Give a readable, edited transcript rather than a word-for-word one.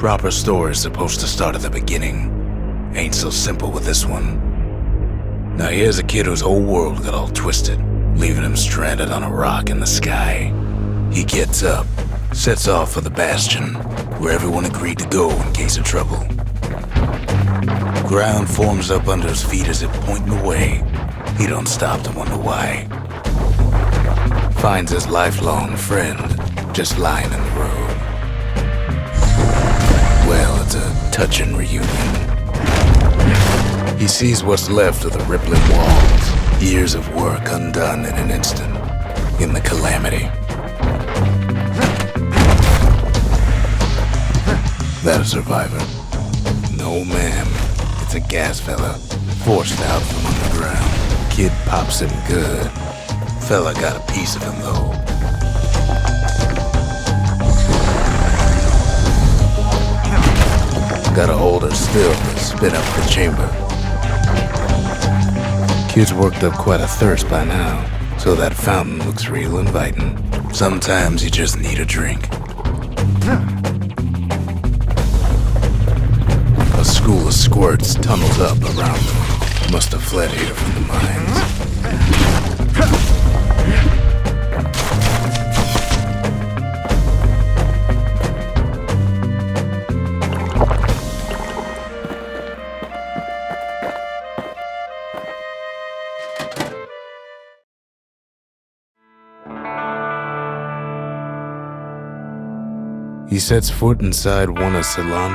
Proper story is supposed to start at the beginning. Ain't so simple with this one. Now here's a kid whose whole world got all twisted, leaving him stranded on a rock in the sky. He gets up, sets off for the Bastion, where everyone agreed to go in case of trouble. Ground forms up under his feet as if pointing away. He don't stop to wonder why. Finds his lifelong friend just lying in the road. Well, it's a touching reunion. He sees what's left of the rippling walls, years of work undone in an instant, in the calamity. That a survivor? No, ma'am. It's a gas fella, forced out from underground. Kid pops him good. Fella got a piece of him, though. Gotta hold her still to spin up the chamber. Kid's worked up quite a thirst by now, so that fountain looks real inviting. Sometimes you just need a drink. A school of squirts tunnels up around them. Must have fled here from the mines. He sets foot inside one of Salon's